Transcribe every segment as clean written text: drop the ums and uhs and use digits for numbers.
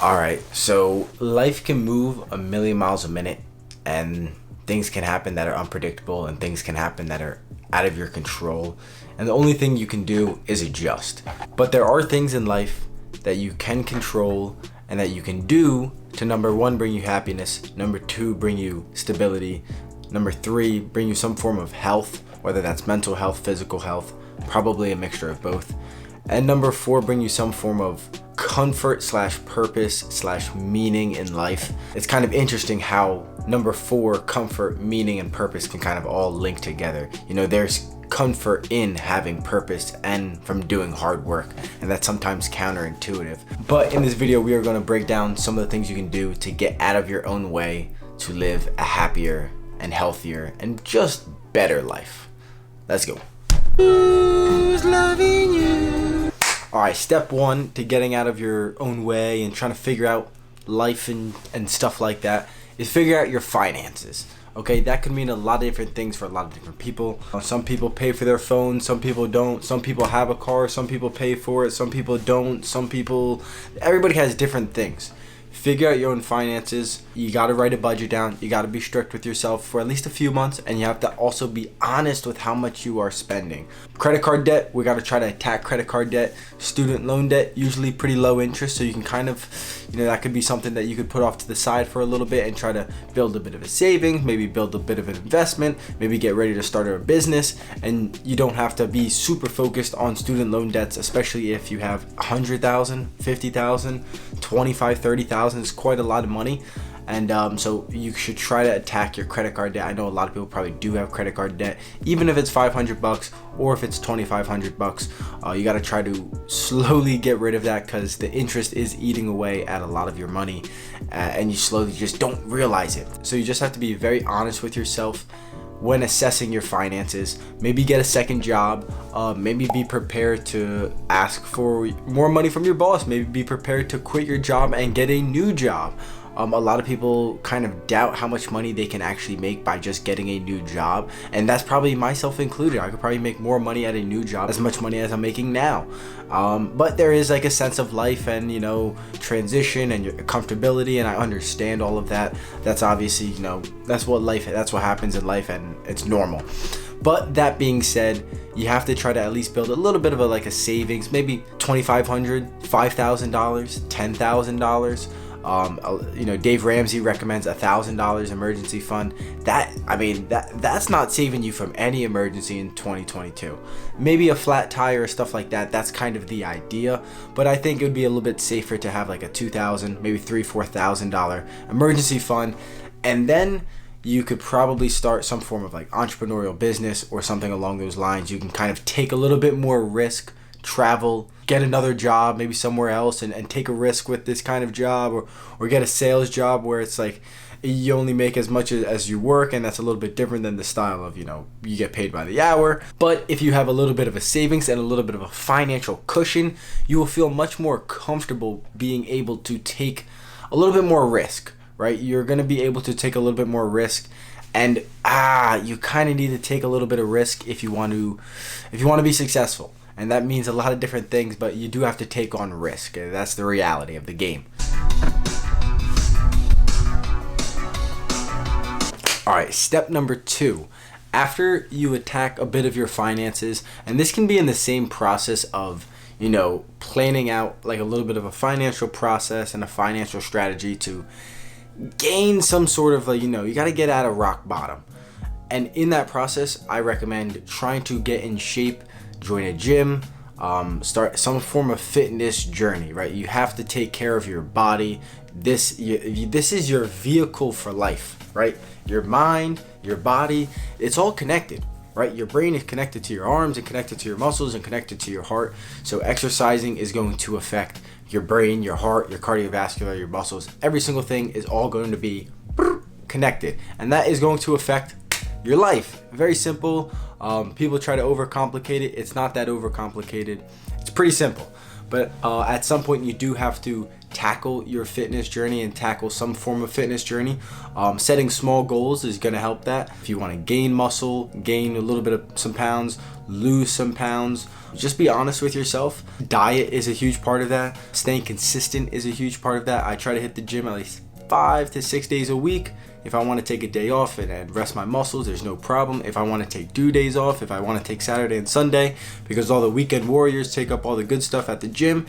Alright, so life can move a million miles a minute, and things can happen that are unpredictable, and things can happen that are out of your control, and the only thing you can do is adjust. But there are things in life that you can control and that you can do to, number one, bring you happiness, number two, bring you stability, number three, bring you some form of health, whether that's mental health, physical health, probably a mixture of both, and number four, bring you some form of comfort slash purpose slash meaning in life. It's kind of interesting how number four, comfort, meaning, and purpose can kind of all link together. You know, there's comfort in having purpose and from doing hard work, and that's sometimes counterintuitive. But in this video, we are going to break down some of the things you can do to get out of your own way to live a happier and healthier and just better life. Let's go. Who's loving you? Alright, step one to getting out of your own way and trying to figure out life and stuff like that is figure out your finances. Okay, that could mean a lot of different things for a lot of different people. Some people pay for their phone, some people don't. Some people have a car, some people pay for it, some people don't. Everybody has different things. Figure out your own finances. You got to write a budget down. You got to be strict with yourself for at least a few months, and you have to also be honest with how much you are spending. Credit card debt, we got to try to attack credit card debt. Student loan debt, usually pretty low interest, so you can kind of, that could be something that you could put off to the side for a little bit and try to build a bit of a savings, maybe build a bit of an investment, maybe get ready to start a business. And you don't have to be super focused on student loan debts, especially if you have 100,000, 50,000, 25, 30,000. It's quite a lot of money. And so you should try to attack your credit card debt. I know a lot of people probably do have credit card debt, even if it's $500 or if it's $2,500. You got to try to slowly get rid of that, because the interest is eating away at a lot of your money, and you slowly just don't realize it. So you just have to be very honest with yourself when assessing your finances. Maybe get a second job, maybe be prepared to ask for more money from your boss, maybe be prepared to quit your job and get a new job. A lot of people kind of doubt how much money they can actually make by just getting a new job, and that's probably myself included. I could probably make more money at a new job, as much money as I'm making now. But there is like a sense of life and transition and your comfortability, and I understand all of that. That's obviously that's what happens in life, and it's normal. But that being said, you have to try to at least build a little bit of a savings, maybe $2,500, $5,000, $10,000. Dave Ramsey recommends $1,000 emergency fund. That's not saving you from any emergency in 2022. Maybe a flat tire or stuff like that. That's kind of the idea, but I think it would be a little bit safer to have like a $2,000, maybe $3,000, $4,000 emergency fund, and then you could probably start some form of entrepreneurial business or something along those lines. You can kind of take a little bit more risk, travel, get another job maybe somewhere else, and take a risk with this kind of job, or get a sales job where it's like you only make as much as you work, and that's a little bit different than the style of you get paid by the hour. But if you have a little bit of a savings and a little bit of a financial cushion, you will feel much more comfortable being able to take a little bit more risk, right? You're going to be able to take a little bit more risk, and you kind of need to take a little bit of risk if you want to be successful. And that means a lot of different things, but you do have to take on risk. That's the reality of the game. All right, step number two. After you attack a bit of your finances, and this can be in the same process of, planning out like a little bit of a financial process and a financial strategy to gain some sort of you got to get out of rock bottom. And in that process, I recommend trying to get in shape, join a gym, start some form of fitness journey, right? You have to take care of your body. This is your vehicle for life, right? Your mind, your body, it's all connected, right? Your brain is connected to your arms and connected to your muscles and connected to your heart. So exercising is going to affect your brain, your heart, your cardiovascular, your muscles. Every single thing is all going to be connected, and that is going to affect your life. Very simple. People try to overcomplicate it. It's not that overcomplicated. It's pretty simple. But at some point you do have to tackle your fitness journey and tackle some form of fitness journey. Setting small goals is going to help that. If you want to gain muscle, gain a little bit of some pounds, lose some pounds, just be honest with yourself. Diet is a huge part of that. Staying consistent is a huge part of that. I try to hit the gym at least 5 to 6 days a week. If I want to take a day off and rest my muscles, there's no problem. If I want to take 2 days off, if I want to take Saturday and Sunday, because all the weekend warriors take up all the good stuff at the gym,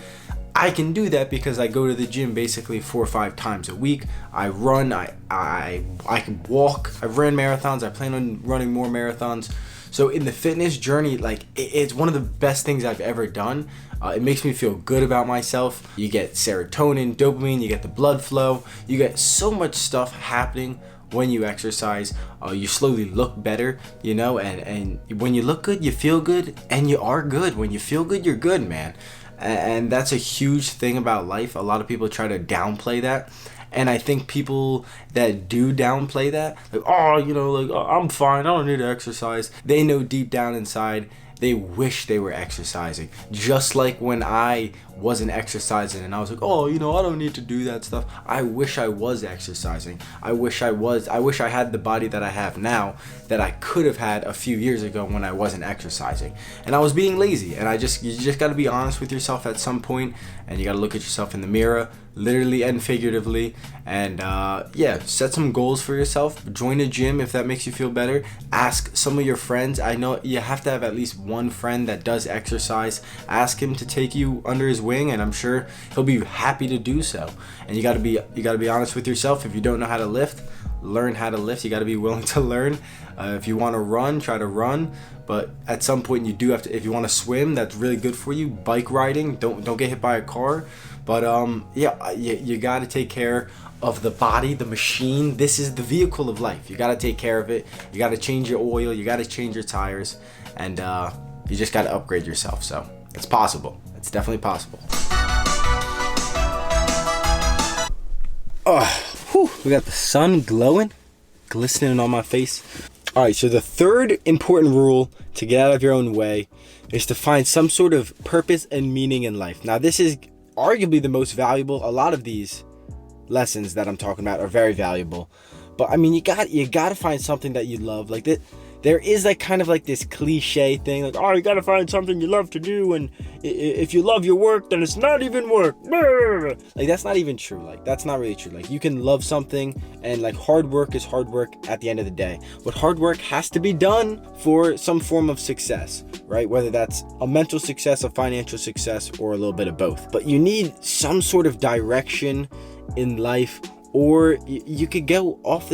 I can do that because I go to the gym basically 4 or 5 times a week. I run, I can walk. I've ran marathons. I plan on running more marathons. So in the fitness journey, like, it's one of the best things I've ever done. It makes me feel good about myself. You get serotonin, dopamine, you get the blood flow. You get so much stuff happening when you exercise. You slowly look better, you know, and when you look good, you feel good, and you are good. When you feel good, you're good, man. And that's a huge thing about life. A lot of people try to downplay that. And I think people that do downplay that, like, oh, you know, like, oh, I'm fine, I don't need to exercise. They know deep down inside, they wish they were exercising. Just like when I wasn't exercising and I was like, oh, you know, I don't need to do that stuff. I wish I was exercising. I wish I had the body that I have now that I could have had a few years ago when I wasn't exercising. And I was being lazy. And you just got to be honest with yourself at some point, and you got to look at yourself in the mirror, literally and figuratively, and set some goals for yourself. Join a gym if that makes you feel better. Ask some of your friends. I know you have to have at least one friend that does exercise. Ask him to take you under his wing, and I'm sure he'll be happy to do so. And you got to be honest with yourself. If you don't know how to lift, learn how to lift. You got to be willing to learn. If you want to run, try to run. But at some point you do have to. If you want to swim, that's really good for you. Bike riding, don't get hit by a car. But you got to take care of the body, the machine. This is the vehicle of life. You got to take care of it. You got to change your oil. You got to change your tires, and you just got to upgrade yourself. So it's possible. It's definitely possible. We got the sun glowing, glistening on my face. All right, so the third important rule to get out of your own way is to find some sort of purpose and meaning in life. Now, this is arguably the most valuable. A lot of these lessons that I'm talking about are very valuable, but I mean, you got to find something that you love. Like that, there is like kind of like this cliche thing, like, oh, you got to find something you love to do, and if you love your work, then it's not even work. Like, that's not even true. Like, that's not really true. Like, you can love something, and like, hard work is hard work at the end of the day. But hard work has to be done for some form of success, right? Whether that's a mental success, a financial success, or a little bit of both. But you need some sort of direction in life, or you could go off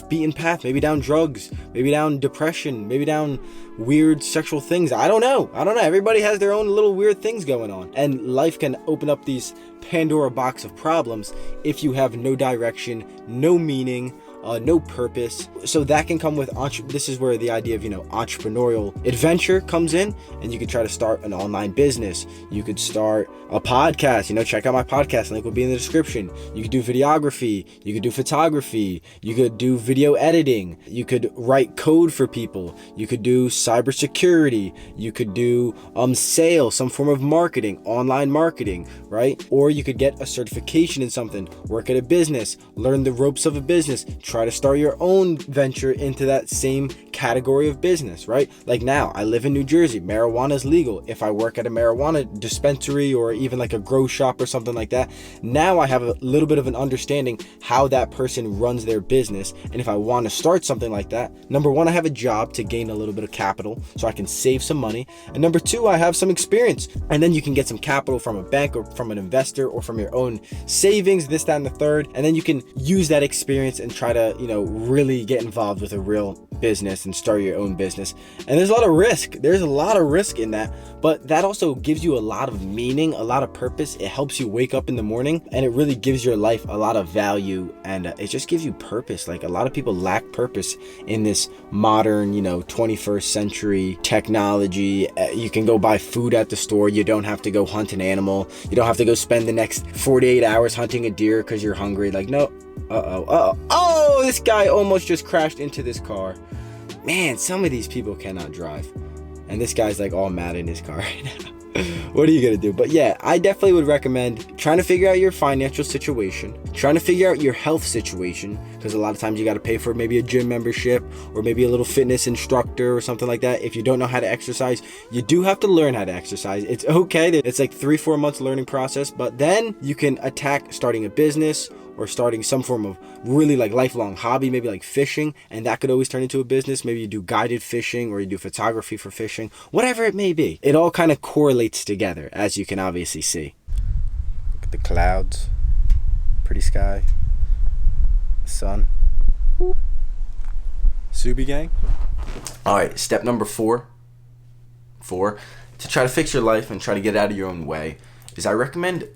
beaten path, maybe down drugs, maybe down depression, maybe down weird sexual things. I don't know. Everybody has their own little weird things going on, and life can open up these Pandora box of problems if you have no direction, no meaning, no purpose. So that can come with this is where the idea of, entrepreneurial adventure comes in, and you could try to start an online business. You could start a podcast. Check out my podcast, link will be in the description. You could do videography, you could do photography, you could do video editing, you could write code for people, you could do cybersecurity, you could do sales, some form of marketing, online marketing, right? Or you could get a certification in something, work at a business, learn the ropes of a business, try to start your own venture into that same category of business, right? Like now, I live in New Jersey. Marijuana is legal. If I work at a marijuana dispensary or even like a grow shop or something like that, now I have a little bit of an understanding how that person runs their business. And if I want to start something like that, number one, I have a job to gain a little bit of capital so I can save some money. And number two, I have some experience. And then you can get some capital from a bank or from an investor or from your own savings, this, that, and the third. And then you can use that experience and try to, really get involved with a real business and start your own business. And there's a lot of risk. There's a lot of risk in that, but that also gives you a lot of meaning, a lot of purpose. It helps you wake up in the morning, and it really gives your life a lot of value, and it just gives you purpose. Like, a lot of people lack purpose in this modern, 21st century technology. You can go buy food at the store. You don't have to go hunt an animal. You don't have to go spend the next 48 hours hunting a deer because you're hungry. Like, no. Oh, this guy almost just crashed into this car. Man, some of these people cannot drive. And this guy's like all mad in his car right now. What are you gonna do? But yeah, I definitely would recommend trying to figure out your financial situation, trying to figure out your health situation, because a lot of times you got to pay for maybe a gym membership or maybe a little fitness instructor or something like that. If you don't know how to exercise, you do have to learn how to exercise. It's okay. It's like 3-4 months learning process, but then you can attack starting a business or starting some form of really like lifelong hobby, maybe like fishing, and that could always turn into a business. Maybe you do guided fishing or you do photography for fishing, whatever it may be. It all kind of correlates together, as you can obviously see. Look at the clouds, pretty sky, the sun. Subi gang. All right, step number four, to try to fix your life and try to get out of your own way, is I recommend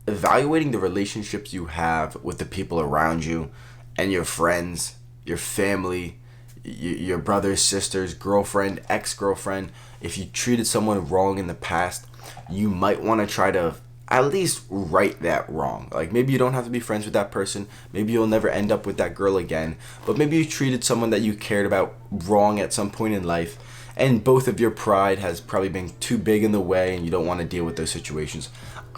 evaluating the relationships you have with the people around you and your friends, your family, your brothers, sisters, girlfriend, ex-girlfriend. If you treated someone wrong in the past, you might want to try to at least right that wrong. Like, maybe you don't have to be friends with that person. Maybe you'll never end up with that girl again. But maybe you treated someone that you cared about wrong at some point in life, and both of your pride has probably been too big in the way and you don't want to deal with those situations.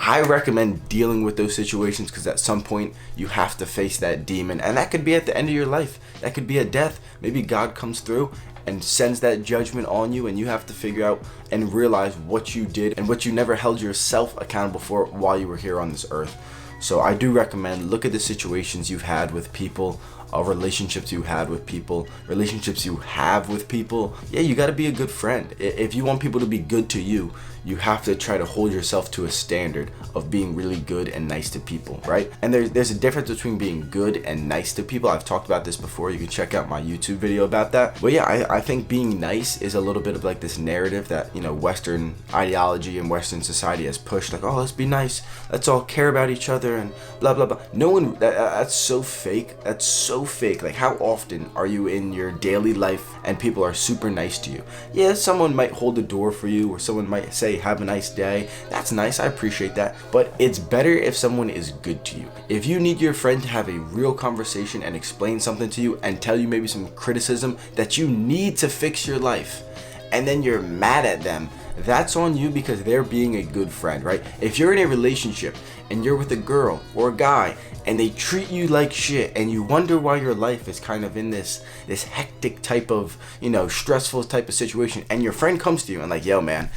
I recommend dealing with those situations, because at some point you have to face that demon, and that could be at the end of your life. That could be a death. Maybe God comes through and sends that judgment on you, and you have to figure out and realize what you did and what you never held yourself accountable for while you were here on this earth. So I do recommend, look at the situations you've had with people, relationships you had with people, relationships you have with people. Yeah, you got to be a good friend. If you want people to be good to you, you have to try to hold yourself to a standard of being really good and nice to people, right? And there's a difference between being good and nice to people. I've talked about this before. You can check out my YouTube video about that. But yeah, I think being nice is a little bit of like this narrative that, you know, Western ideology and Western society has pushed. Like, oh, let's be nice. Let's all care about each other and blah, blah, blah. No one, that's so fake. That's so fake. Like, how often are you in your daily life and people are super nice to you? Yeah, someone might hold the door for you, or someone might say, have a nice day. That's nice. I appreciate that. But it's better if someone is good to you. If you need your friend to have a real conversation and explain something to you and tell you maybe some criticism that you need to fix your life, and then you're mad at them, that's on you, because they're being a good friend, right? If you're in a relationship and you're with a girl or a guy and they treat you like shit, and you wonder why your life is kind of in this hectic type of, you know, stressful type of situation, and your friend comes to you and like, yo man,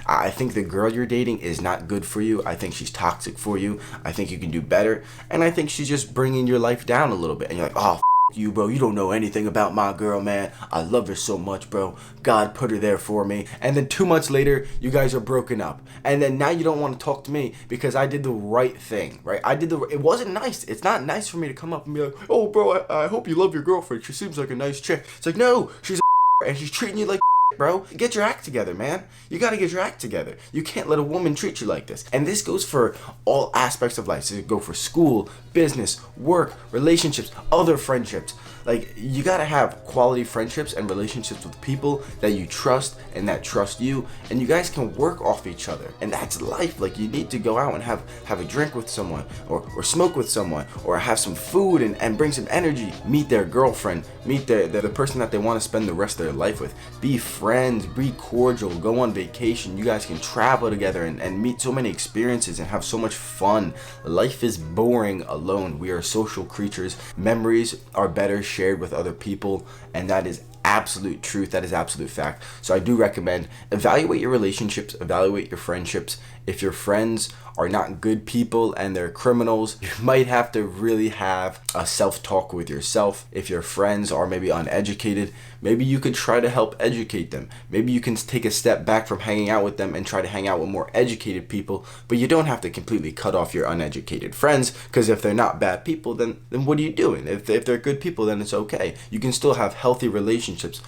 I think the girl you're dating is not good for you. I think she's toxic for you. I think you can do better. And I think she's just bringing your life down a little bit. And you're like, oh, you, bro. You don't know anything about my girl, man. I love her so much, bro. God put her there for me. And then 2 months later, you guys are broken up. And then now you don't want to talk to me because I did the right thing, right? It wasn't nice. It's not nice for me to come up and be like, oh, bro, I hope you love your girlfriend. She seems like a nice chick. It's like, no, she's a and she's treating you like bro. Get your act together, man. You gotta get your act together. You can't let a woman treat you like this. And this goes for all aspects of life. So it go for school, business, work, relationships, other friendships. Like, you gotta have quality friendships and relationships with people that you trust and that trust you, and you guys can work off each other. And that's life. Like, you need to go out and have a drink with someone, or smoke with someone, or have some food and bring some energy. Meet their girlfriend, meet the person that they want to spend the rest of their life with. Be friends, be cordial, go on vacation. You guys can travel together and meet so many experiences and have so much fun. Life is boring alone. We are social creatures. Memories are better shared with other people, and that is absolute truth. That is absolute fact. So I do recommend evaluate your relationships, evaluate your friendships. If your friends are not good people and they're criminals, you might have to really have a self-talk with yourself. If your friends are maybe uneducated, maybe you could try to help educate them. Maybe you can take a step back from hanging out with them and try to hang out with more educated people, but you don't have to completely cut off your uneducated friends, because if they're not bad people, then what are you doing? If they're good people, then it's okay. You can still have healthy relationships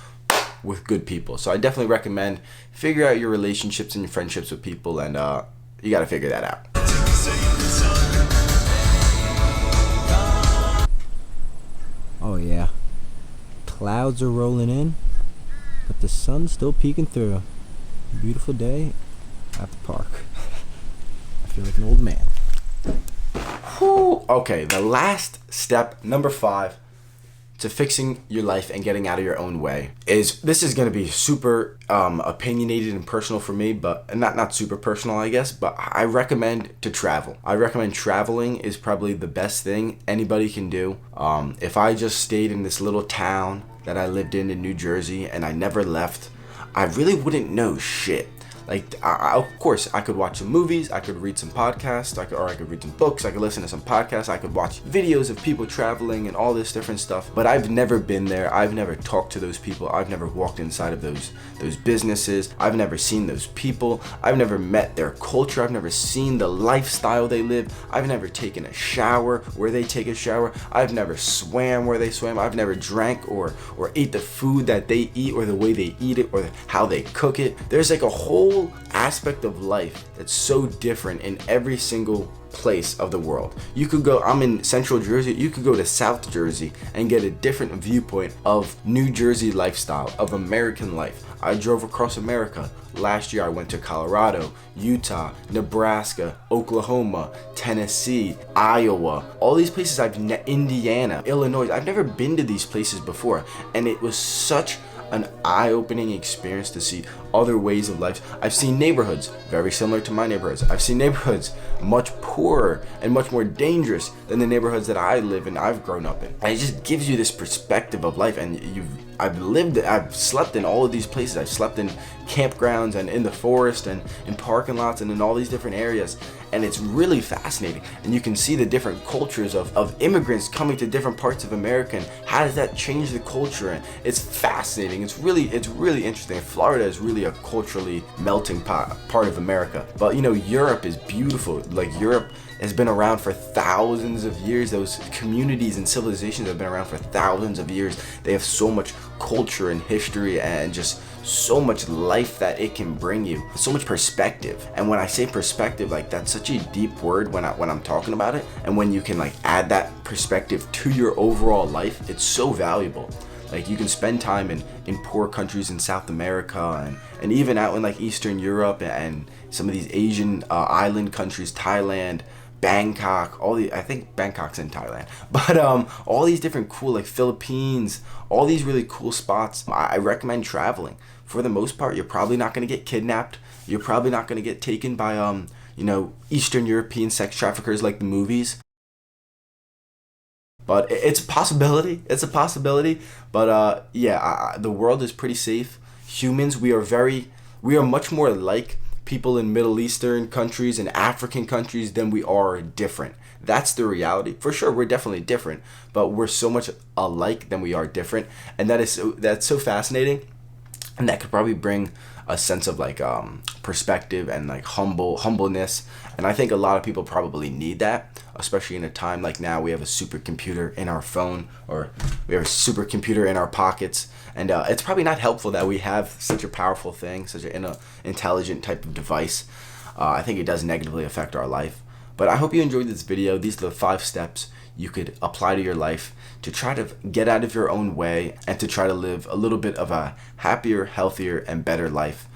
with good people. So I definitely recommend figure out your relationships and your friendships with people, and you got to figure that out. Oh yeah, clouds are rolling in, but the sun's still peeking through. Beautiful day at the park. I feel like an old man. Whew. Okay, the last step, number 5, to fixing your life and getting out of your own way is, this is going to be super opinionated and personal for me, but not super personal, I guess, but I recommend to travel. I recommend traveling is probably the best thing anybody can do. If I just stayed in this little town that I lived in New Jersey and I never left, I really wouldn't know shit. Like, of course, I could watch some movies, I could read some podcasts, I could read some books, I could listen to some podcasts, I could watch videos of people traveling and all this different stuff. But I've never been there. I've never talked to those people. I've never walked inside of those businesses. I've never seen those people. I've never met their culture. I've never seen the lifestyle they live. I've never taken a shower where they take a shower. I've never swam where they swam. I've never drank or ate the food that they eat, or the way they eat it, or how they cook it. There's like a whole aspect of life that's so different in every single place of the world. You could go, I'm in Central Jersey, you could go to South Jersey and get a different viewpoint of New Jersey lifestyle, of American life. I drove across America. Last year I went to Colorado, Utah, Nebraska, Oklahoma, Tennessee, Iowa, all these places. Indiana, Illinois. I've never been to these places before, and it was such an eye-opening experience to see other ways of life. I've seen neighborhoods very similar to my neighborhoods. I've seen neighborhoods much poorer and much more dangerous than the neighborhoods that I live in, I've grown up in. And it just gives you this perspective of life. And I've slept in all of these places. I've slept in campgrounds and in the forest and in parking lots and in all these different areas. And it's really fascinating. And you can see the different cultures of immigrants coming to different parts of America, and how does that change the culture. And it's fascinating. It's really interesting. Florida is really a culturally melting pot, part of America. But Europe is beautiful. Like, Europe has been around for thousands of years. Those communities and civilizations have been around for thousands of years. They have so much culture and history and just so much life that it can bring you, so much perspective. And when I say perspective, like, that's such a deep word when I'm talking about it. And when you can like add that perspective to your overall life, it's so valuable. Like, you can spend time in poor countries in South America and even out in like Eastern Europe and some of these Asian island countries, Thailand, Bangkok, I think Bangkok's in Thailand, but all these different cool, like Philippines, all these really cool spots. I recommend traveling. For the most part, you're probably not going to get kidnapped. You're probably not going to get taken by Eastern European sex traffickers like the movies. But it's a possibility. It's a possibility. But the world is pretty safe. Humans, we are much more like people in Middle Eastern countries and African countries than we are different. That's the reality. For sure, we're definitely different, but we're so much alike than we are different, and that's so fascinating, and that could probably bring a sense of like perspective and like humbleness. And I think a lot of people probably need that, especially in a time like now. We have a supercomputer in our phone, or we have a supercomputer in our pockets, and it's probably not helpful that we have such a powerful thing, such an intelligent type of device. I think it does negatively affect our life. But I hope you enjoyed this video. These are the 5 steps you could apply to your life to try to get out of your own way and to try to live a little bit of a happier, healthier, and better life.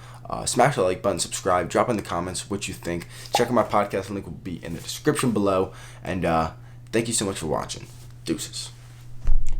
Smash the like button, subscribe, drop in the comments what you think. Check out my podcast, link will be in the description below. And thank you so much for watching. Deuces.